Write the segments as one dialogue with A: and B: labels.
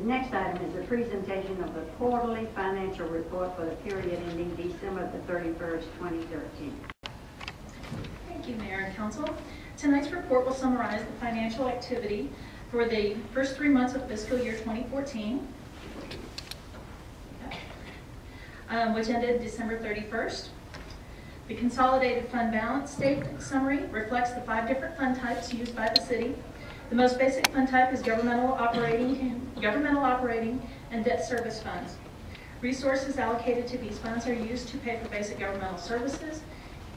A: The next item is the presentation of the quarterly financial report for the period ending December the 31st, 2013.
B: Thank you, Mayor and Council. Tonight's report will summarize the financial activity for the first 3 months of fiscal year 2014, which ended December 31st. The consolidated fund balance statement summary reflects the 5 different fund types used by the city. The most basic fund type is governmental operating, and debt service funds. Resources allocated to these funds are used to pay for basic governmental services,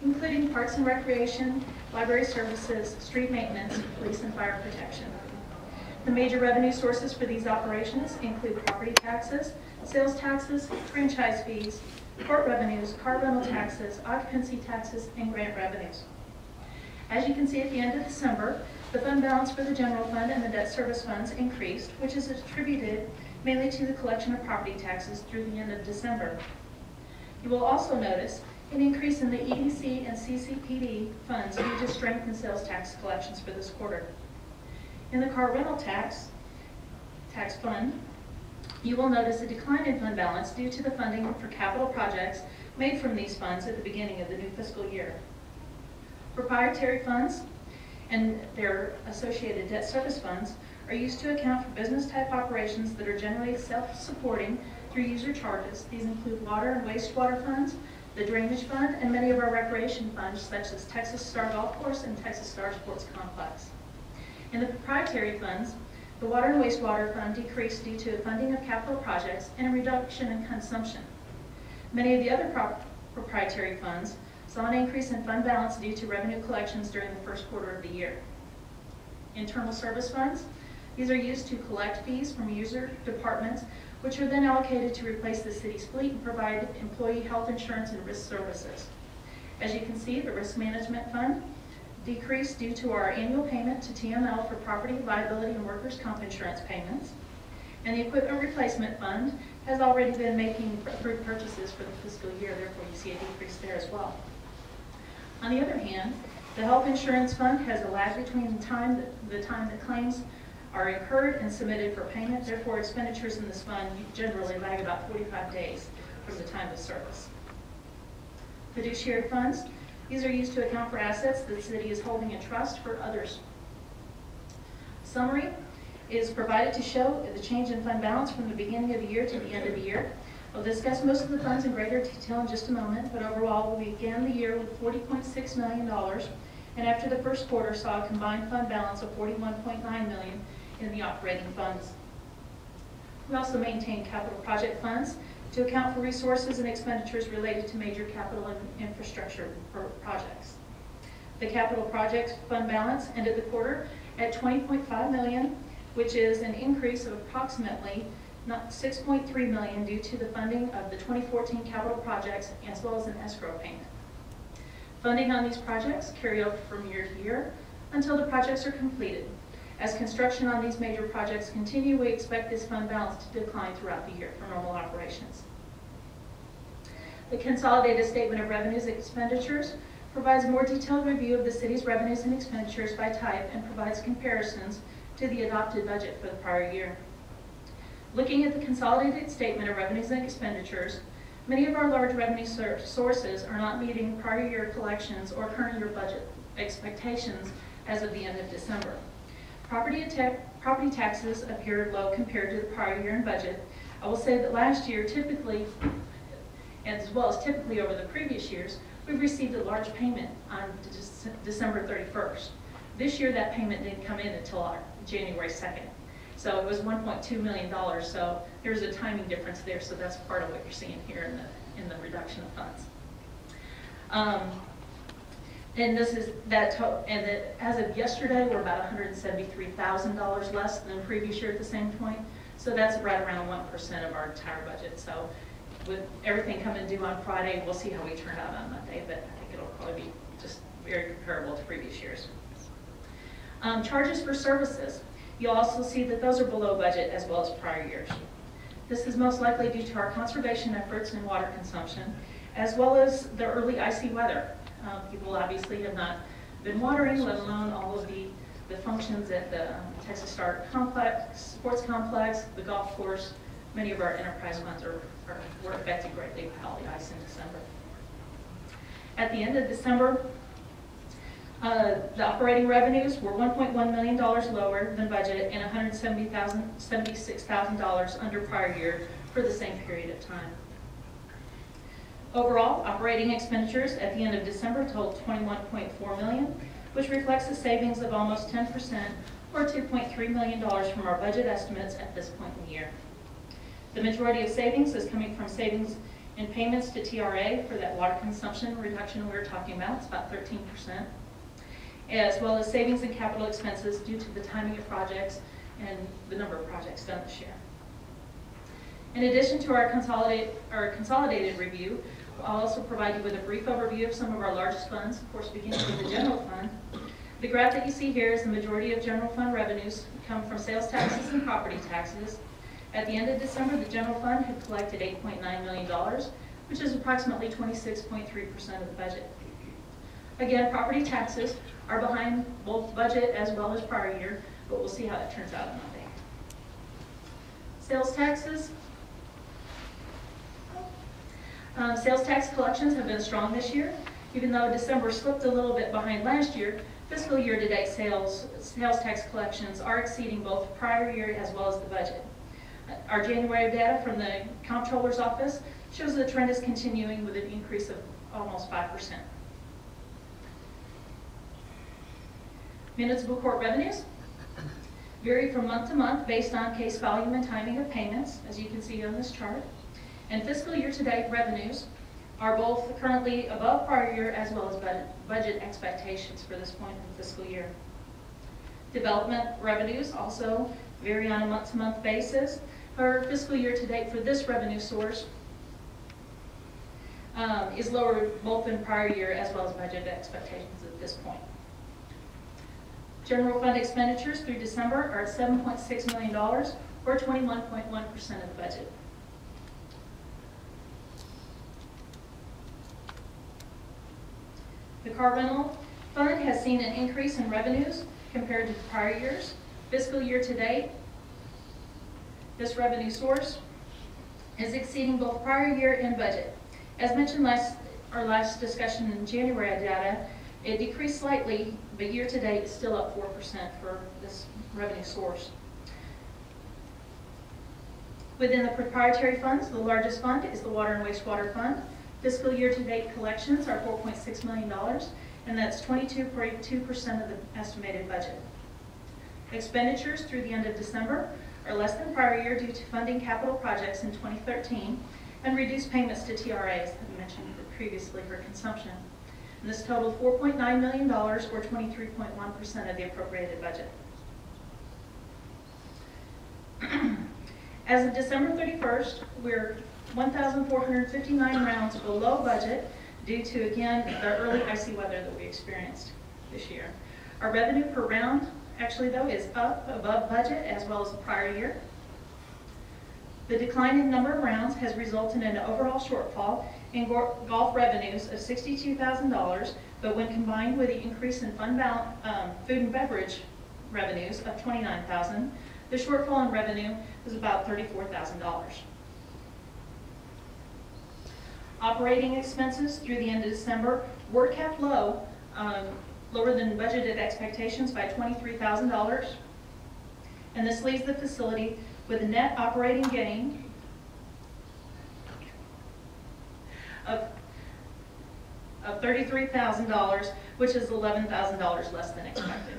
B: including parks and recreation, library services, street maintenance, police and fire protection. The major revenue sources for these operations include property taxes, sales taxes, franchise fees, court revenues, car rental taxes, occupancy taxes, and grant revenues. As you can see at the end of December, the fund balance for the general fund and the debt service funds increased, which is attributed mainly to the collection of property taxes through the end of December. You will also notice an increase in the EDC and CCPD funds due to strength in sales tax collections for this quarter. In the car rental tax fund, you will notice a decline in fund balance due to the funding for capital projects made from these funds at the beginning of the new fiscal year. Proprietary funds and their associated debt service funds are used to account for business-type operations that are generally self-supporting through user charges. These include water and wastewater funds, the drainage fund, and many of our recreation funds, such as Texas Star Golf Course and Texas Star Sports Complex. In the proprietary funds, the water and wastewater fund decreased due to funding of capital projects and a reduction in consumption. Many of the other proprietary funds saw an increase in fund balance due to revenue collections during the first quarter of the year. Internal service funds, these are used to collect fees from user departments, which are then allocated to replace the city's fleet and provide employee health insurance and risk services. As you can see, the risk management fund decreased due to our annual payment to TML for property, liability, and workers' comp insurance payments. And the equipment replacement fund has already been making approved purchases for the fiscal year, therefore you see a decrease there as well. On the other hand, the health insurance fund has a lag between the time that claims are incurred and submitted for payment. Therefore, expenditures in this fund generally lag about 45 days from the time of service. Fiduciary funds, these are used to account for assets that the city is holding in trust for others. Summary is provided to show the change in fund balance from the beginning of the year to the end of the year. We'll discuss most of the funds in greater detail in just a moment, but overall we began the year with $40.6 million, and after the first quarter saw a combined fund balance of $41.9 million in the operating funds. We also maintain capital project funds to account for resources and expenditures related to major capital and infrastructure projects. The capital project fund balance ended the quarter at $20.5 million, which is an increase of approximately $6.3 million due to the funding of the 2014 capital projects as well as an escrow payment. Funding on these projects carry over from year to year until the projects are completed. As construction on these major projects continue, we expect this fund balance to decline throughout the year for normal operations. The consolidated statement of revenues and expenditures provides a more detailed review of the city's revenues and expenditures by type and provides comparisons to the adopted budget for the prior year. Looking at the consolidated statement of revenues and expenditures, many of our large revenue sources are not meeting prior year collections or current year budget expectations as of the end of December. Property taxes appeared low compared to the prior year in budget. I will say that last year, typically, as well as typically over the previous years, we've received a large payment on December 31st. This year, that payment didn't come in until January 2nd. So it was $1.2 million, so there's a timing difference there, so that's part of what you're seeing here in the reduction of funds. And this is that, as of yesterday, we're about $173,000 less than the previous year at the same point. So that's right around 1% of our entire budget. So with everything coming due on Friday, we'll see how we turn out on Monday, but I think it'll probably be just very comparable to previous years. Charges for services. You'll also see that those are below budget as well as prior years. This is most likely due to our conservation efforts in water consumption, as well as the early icy weather. People obviously have not been watering, let alone all of the the functions at the Texas Star Complex, Sports Complex, the golf course. Many of our enterprise funds were affected greatly by all the ice in December. At the end of December, the operating revenues were $1.1 million lower than budget and $176,000 under prior year for the same period of time. Overall, operating expenditures at the end of December totaled $21.4 million, which reflects a savings of almost 10%, or $2.3 million from our budget estimates at this point in the year. The majority of savings is coming from savings in payments to TRA for that water consumption reduction we were talking about. It's about 13%, as well as savings in capital expenses due to the timing of projects and the number of projects done this year. In addition to our consolidated review, I'll also provide you with a brief overview of some of our largest funds, of course beginning with the general fund. The graph that you see here is the majority of general fund revenues come from sales taxes and property taxes. At the end of December, the general fund had collected $8.9 million, which is approximately 26.3% of the budget. Again, property taxes are behind both budget as well as prior year, but we'll see how that turns out on Monday. Sales taxes. Sales tax collections have been strong this year. Even though December slipped a little bit behind last year, fiscal year-to-date sales tax collections are exceeding both prior year as well as the budget. Our January data from the Comptroller's Office shows the trend is continuing with an increase of almost 5%. Municipal court revenues vary from month to month based on case volume and timing of payments, as you can see on this chart. And fiscal year-to-date revenues are both currently above prior year as well as budget expectations for this point in the fiscal year. Development revenues also vary on a month-to-month basis. Our fiscal year-to-date for this revenue source is lower both in prior year as well as budget expectations at this point. General fund expenditures through December are at $7.6 million, or 21.1% of the budget. The car rental fund has seen an increase in revenues compared to the prior years. Fiscal year to date, this revenue source is exceeding both prior year and budget. As mentioned our last discussion in January data, it decreased slightly, but year to date it's still up 4% for this revenue source. Within the proprietary funds, the largest fund is the Water and Wastewater Fund. Fiscal year-to-date collections are $4.6 million, and that's 22.2% of the estimated budget. Expenditures through the end of December are less than prior year due to funding capital projects in 2013 and reduced payments to TRAs, as I mentioned previously, for consumption. And this totaled $4.9 million, or 23.1% of the appropriated budget. As of December 31st, we're 1,459 rounds below budget due to, again, the early icy weather that we experienced this year. Our revenue per round, actually though, is up above budget as well as the prior year. The decline in number of rounds has resulted in an overall shortfall in golf revenues of $62,000, but when combined with the increase in food and beverage revenues of $29,000, the shortfall in revenue was about $34,000. Operating expenses through the end of December were kept low, lower than budgeted expectations by $23,000. And this leaves the facility with a net operating gain of $33,000, which is $11,000 less than expected.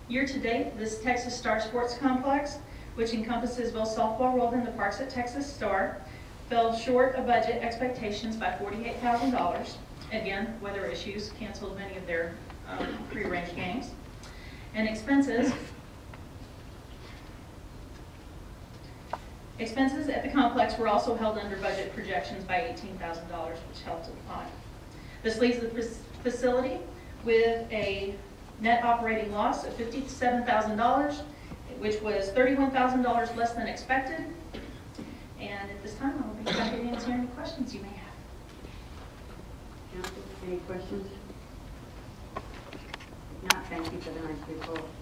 B: Year to date, this Texas Star Sports Complex, which encompasses both Softball World and the Parks at Texas Star, fell short of budget expectations by $48,000. Again, weather issues canceled many of their prearranged games. And expenses at the complex were also held under budget projections by $18,000, which helped to the pot. This leaves the facility with a net operating loss of $57,000, which was $31,000 less than expected. And at this time, I'll be happy to answer any questions you may have.
A: Council, any questions? If not, thank you for the nice report.